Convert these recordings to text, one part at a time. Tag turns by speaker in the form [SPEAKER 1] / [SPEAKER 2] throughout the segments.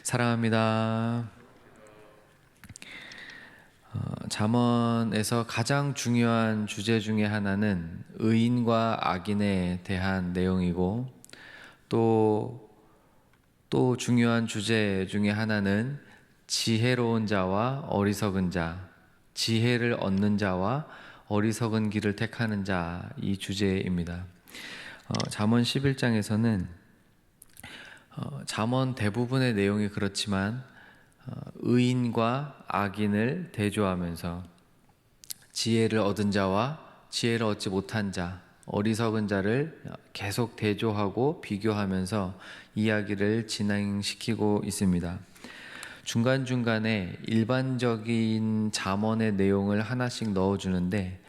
[SPEAKER 1] 사랑합니다. 잠언에서 가장 중요한 주제 중에 하나는 의인과 악인에 대한 내용이고, 또 중요한 주제 중에 하나는 지혜로운 자와 어리석은 자, 지혜를 얻는 자와 어리석은 길을 택하는 자, 이 주제입니다. 잠언 11장에서는 잠언 대부분의 내용이 그렇지만 의인과 악인을 대조하면서 지혜를 얻은 자와 지혜를 얻지 못한 자, 어리석은 자를 계속 대조하고 비교하면서 이야기를 진행시키고 있습니다. 중간중간에 일반적인 잠언의 내용을 하나씩 넣어주는데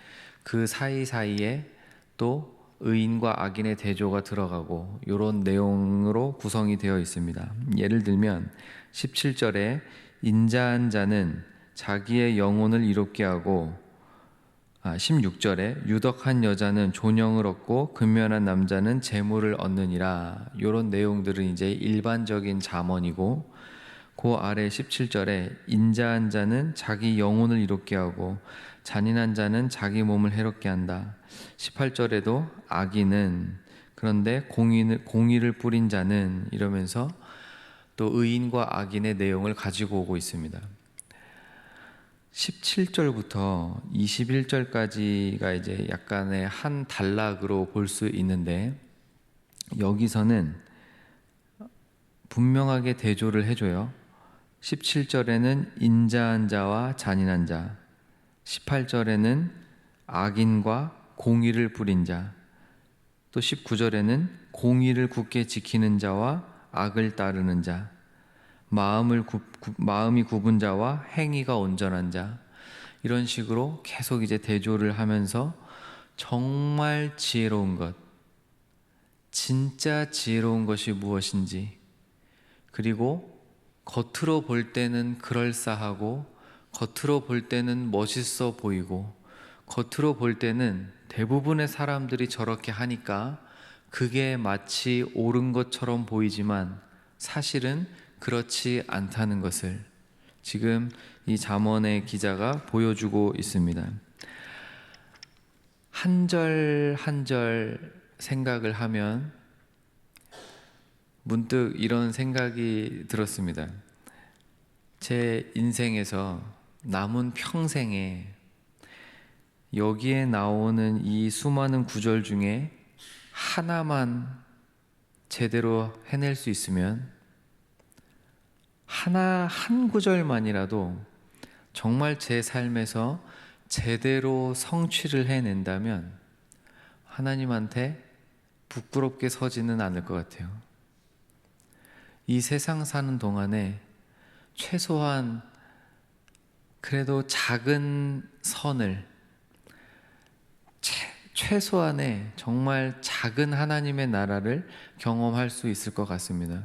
[SPEAKER 1] 그 사이사이에 또 의인과 악인의 대조가 들어가고 이런 내용으로 구성이 되어 있습니다. 예를 들면 17절에 인자한 자는 자기의 영혼을 이롭게 하고 16절에 유덕한 여자는 존영을 얻고 근면한 남자는 재물을 얻느니라. 이런 내용들은 이제 일반적인 잠언이고, 그 아래 17절에 인자한 자는 자기 영혼을 이롭게 하고 잔인한 자는 자기 몸을 해롭게 한다. 18절에도 악인은 그런데 공의를 뿌린 자는, 이러면서 또 의인과 악인의 내용을 가지고 오고 있습니다. 17절부터 21절까지가 이제 약간의 한 단락으로 볼 수 있는데, 여기서는 분명하게 대조를 해줘요. 17절에는 인자한 자와 잔인한 자, 18절에는 악인과 공의를 부린 자, 또 19절에는 공의를 굳게 지키는 자와 악을 따르는 자, 마음이 굽은 자와 행위가 온전한 자, 이런 식으로 계속 이제 대조를 하면서 정말 지혜로운 것, 진짜 지혜로운 것이 무엇인지, 그리고 겉으로 볼 때는 그럴싸하고 겉으로 볼 때는 멋있어 보이고 겉으로 볼 때는 대부분의 사람들이 저렇게 하니까 그게 마치 옳은 것처럼 보이지만 사실은 그렇지 않다는 것을 지금 이 잠언의 기자가 보여주고 있습니다. 한 절 한 절 생각을 하면 문득 이런 생각이 들었습니다. 제 인생에서 남은 평생에 여기에 나오는 이 수많은 구절 중에 하나만 제대로 해낼 수 있으면, 한 구절만이라도 정말 제 삶에서 제대로 성취를 해낸다면 하나님한테 부끄럽게 서지는 않을 것 같아요. 이 세상 사는 동안에 최소한 그래도 작은 선을, 최소한의 정말 작은 하나님의 나라를 경험할 수 있을 것 같습니다.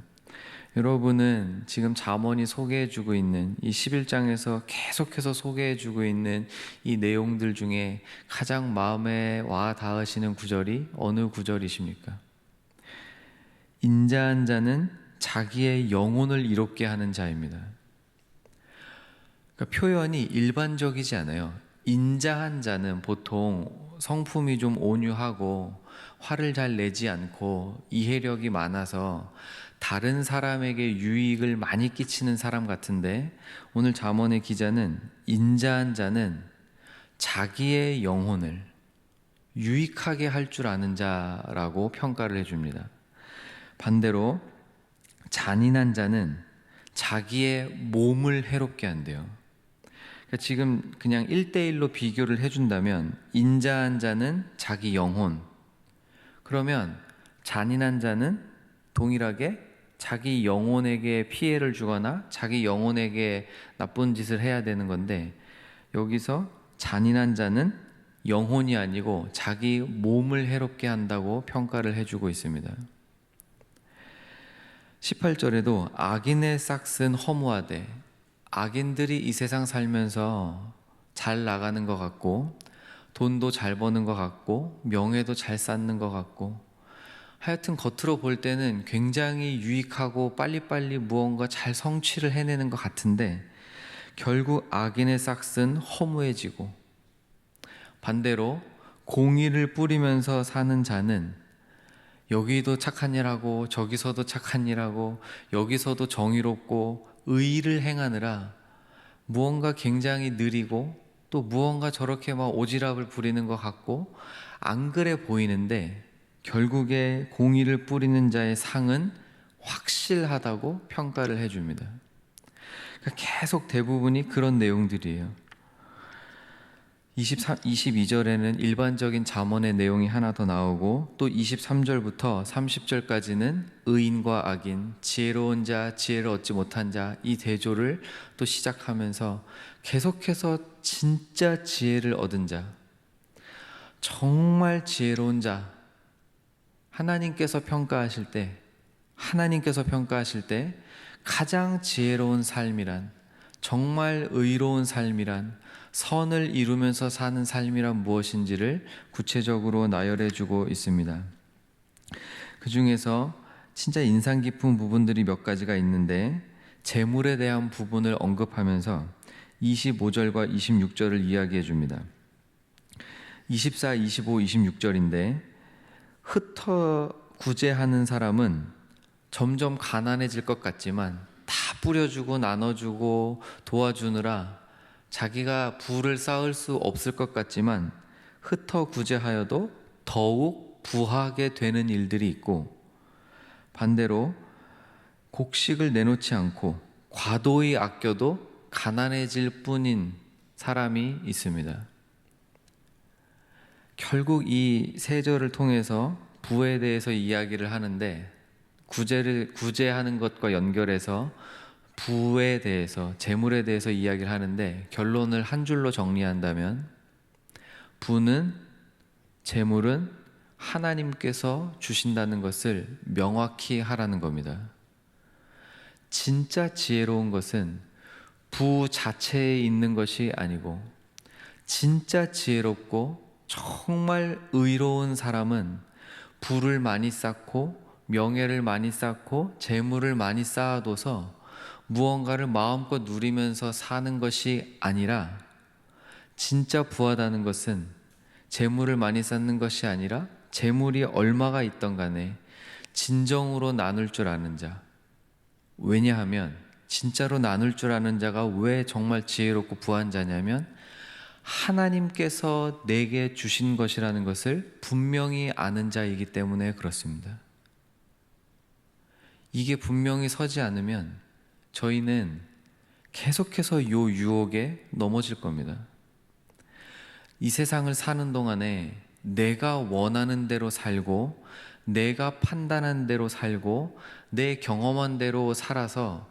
[SPEAKER 1] 여러분은 지금 잠언이 소개해주고 있는 이 11장에서 계속해서 소개해주고 있는 이 내용들 중에 가장 마음에 와 닿으시는 구절이 어느 구절이십니까? 인자한 자는 자기의 영혼을 이롭게 하는 자입니다. 그러니까 표현이 일반적이지 않아요. 인자한 자는 보통 성품이 좀 온유하고 화를 잘 내지 않고 이해력이 많아서 다른 사람에게 유익을 많이 끼치는 사람 같은데, 오늘 잠언의 기자는 인자한 자는 자기의 영혼을 유익하게 할 줄 아는 자라고 평가를 해줍니다. 반대로 잔인한 자는 자기의 몸을 해롭게 한대요. 그러니까 지금 그냥 1대1로 비교를 해준다면 인자한 자는 자기 영혼, 그러면 잔인한 자는 동일하게 자기 영혼에게 피해를 주거나 자기 영혼에게 나쁜 짓을 해야 되는 건데, 여기서 잔인한 자는 영혼이 아니고 자기 몸을 해롭게 한다고 평가를 해주고 있습니다. 18절에도 악인의 싹은 허무하되, 악인들이 이 세상 살면서 잘 나가는 것 같고 돈도 잘 버는 것 같고 명예도 잘 쌓는 것 같고 하여튼 겉으로 볼 때는 굉장히 유익하고 빨리빨리 무언가 잘 성취를 해내는 것 같은데 결국 악인의 싹은 허무해지고, 반대로 공의를 뿌리면서 사는 자는 여기도 착한 일하고 저기서도 착한 일하고 여기서도 정의롭고 의를 행하느라 무언가 굉장히 느리고 또 무언가 저렇게 막 오지랖을 부리는 것 같고 안 그래 보이는데 결국에 공의를 뿌리는 자의 상은 확실하다고 평가를 해줍니다. 그러니까 계속 대부분이 그런 내용들이에요. 22절에는 일반적인 잠언의 내용이 하나 더 나오고, 또 23절부터 30절까지는 의인과 악인, 지혜로운 자, 지혜를 얻지 못한 자, 이 대조를 또 시작하면서 계속해서 진짜 지혜를 얻은 자, 정말 지혜로운 자, 하나님께서 평가하실 때 가장 지혜로운 삶이란, 정말 의로운 삶이란, 선을 이루면서 사는 삶이란 무엇인지를 구체적으로 나열해주고 있습니다. 그 중에서 진짜 인상 깊은 부분들이 몇 가지가 있는데, 재물에 대한 부분을 언급하면서 25절과 26절을 이야기해 줍니다. 24, 25, 26절인데, 흩어 구제하는 사람은 점점 가난해질 것 같지만 다 뿌려주고 나눠주고 도와주느라 자기가 부를 쌓을 수 없을 것 같지만 흩어 구제하여도 더욱 부하게 되는 일들이 있고, 반대로 곡식을 내놓지 않고 과도히 아껴도 가난해질 뿐인 사람이 있습니다. 결국 이 세 절을 통해서 부에 대해서 이야기를 하는데, 구제하는 것과 연결해서 부에 대해서, 재물에 대해서 이야기를 하는데, 결론을 한 줄로 정리한다면 부는, 재물은 하나님께서 주신다는 것을 명확히 하라는 겁니다. 진짜 지혜로운 것은 부 자체에 있는 것이 아니고, 진짜 지혜롭고 정말 의로운 사람은 부를 많이 쌓고 명예를 많이 쌓고 재물을 많이 쌓아둬서 무언가를 마음껏 누리면서 사는 것이 아니라, 진짜 부하다는 것은 재물을 많이 쌓는 것이 아니라 재물이 얼마가 있던 간에 진정으로 나눌 줄 아는 자. 왜냐하면 진짜로 나눌 줄 아는 자가 왜 정말 지혜롭고 부한 자냐면, 하나님께서 내게 주신 것이라는 것을 분명히 아는 자이기 때문에 그렇습니다. 이게 분명히 서지 않으면 저희는 계속해서 요 유혹에 넘어질 겁니다. 이 세상을 사는 동안에 내가 원하는 대로 살고, 내가 판단한 대로 살고, 내 경험한 대로 살아서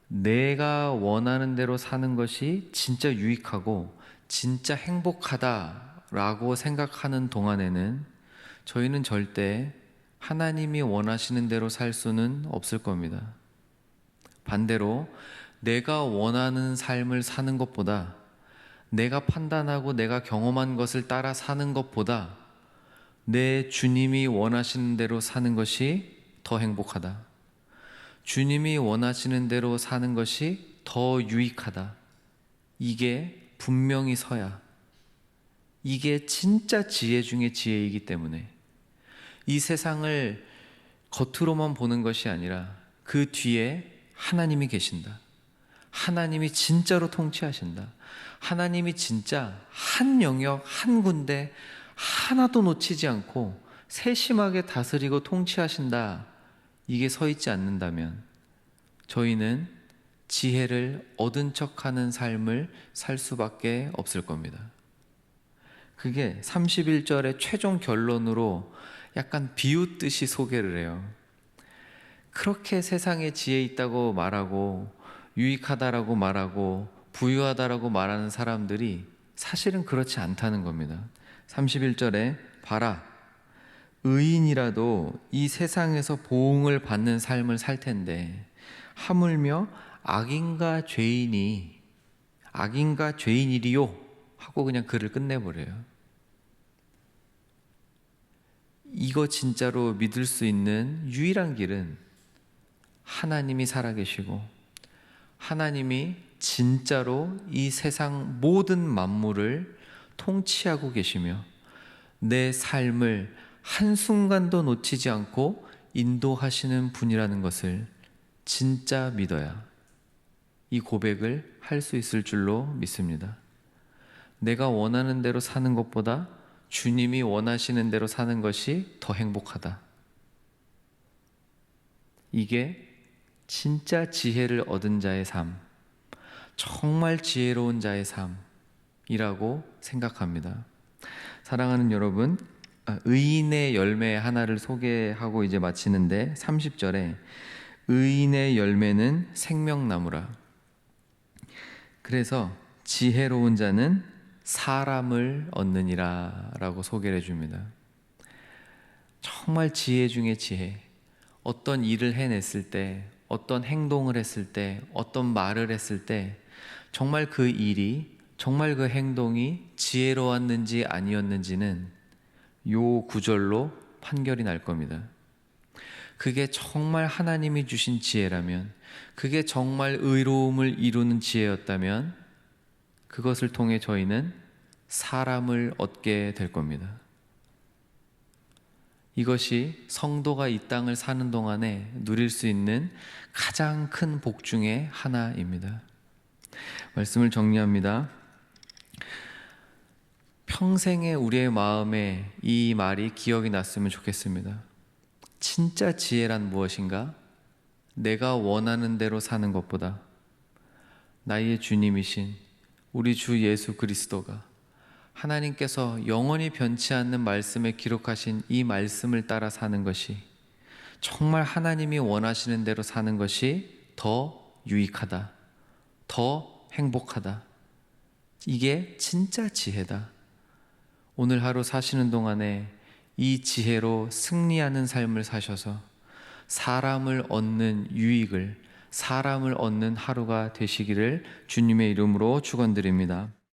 [SPEAKER 1] 내가 원하는 대로 사는 것이 진짜 유익하고 진짜 행복하다라고 생각하는 동안에는 저희는 절대 하나님이 원하시는 대로 살 수는 없을 겁니다. 반대로 내가 원하는 삶을 사는 것보다, 내가 판단하고 내가 경험한 것을 따라 사는 것보다 내 주님이 원하시는 대로 사는 것이 더 행복하다, 주님이 원하시는 대로 사는 것이 더 유익하다, 이게 분명히 서야, 이게 진짜 지혜 중에 지혜이기 때문에 이 세상을 겉으로만 보는 것이 아니라 그 뒤에 하나님이 계신다, 하나님이 진짜로 통치하신다, 하나님이 진짜 한 영역 한 군데 하나도 놓치지 않고 세심하게 다스리고 통치하신다, 이게 서 있지 않는다면 저희는 지혜를 얻은 척하는 삶을 살 수밖에 없을 겁니다. 그게 31절의 최종 결론으로 약간 비웃듯이 소개를 해요. 그렇게 세상에 지혜 있다고 말하고 유익하다라고 말하고 부유하다라고 말하는 사람들이 사실은 그렇지 않다는 겁니다. 31절에 봐라, 의인이라도 이 세상에서 보응을 받는 삶을 살 텐데 하물며 악인과 죄인이리요 하고 그냥 글을 끝내버려요. 이거 진짜로 믿을 수 있는 유일한 길은 하나님이 살아계시고 하나님이 진짜로 이 세상 모든 만물을 통치하고 계시며 내 삶을 한순간도 놓치지 않고 인도하시는 분이라는 것을 진짜 믿어야 이 고백을 할 수 있을 줄로 믿습니다. 내가 원하는 대로 사는 것보다 주님이 원하시는 대로 사는 것이 더 행복하다. 이게 진짜 지혜를 얻은 자의 삶, 정말 지혜로운 자의 삶이라고 생각합니다. 사랑하는 여러분, 의인의 열매 하나를 소개하고 이제 마치는데 30절에 의인의 열매는 생명나무라. 그래서 지혜로운 자는 사람을 얻느니라 라고 소개를 해줍니다. 정말 지혜 중에 지혜. 어떤 일을 해냈을 때, 어떤 행동을 했을 때, 어떤 말을 했을 때 정말 그 일이, 정말 그 행동이 지혜로웠는지 아니었는지는 요 구절로 판결이 날 겁니다. 그게 정말 하나님이 주신 지혜라면, 그게 정말 의로움을 이루는 지혜였다면 그것을 통해 저희는 사람을 얻게 될 겁니다. 이것이 성도가 이 땅을 사는 동안에 누릴 수 있는 가장 큰 복 중에 하나입니다. 말씀을 정리합니다. 평생에 우리의 마음에 이 말이 기억이 났으면 좋겠습니다. 진짜 지혜란 무엇인가? 내가 원하는 대로 사는 것보다 나의 주님이신 우리 주 예수 그리스도가 하나님께서 영원히 변치 않는 말씀에 기록하신 이 말씀을 따라 사는 것이, 정말 하나님이 원하시는 대로 사는 것이 더 유익하다, 더 행복하다. 이게 진짜 지혜다. 오늘 하루 사시는 동안에 이 지혜로 승리하는 삶을 사셔서 사람을 얻는 유익을, 사람을 얻는 하루가 되시기를 주님의 이름으로 축원드립니다.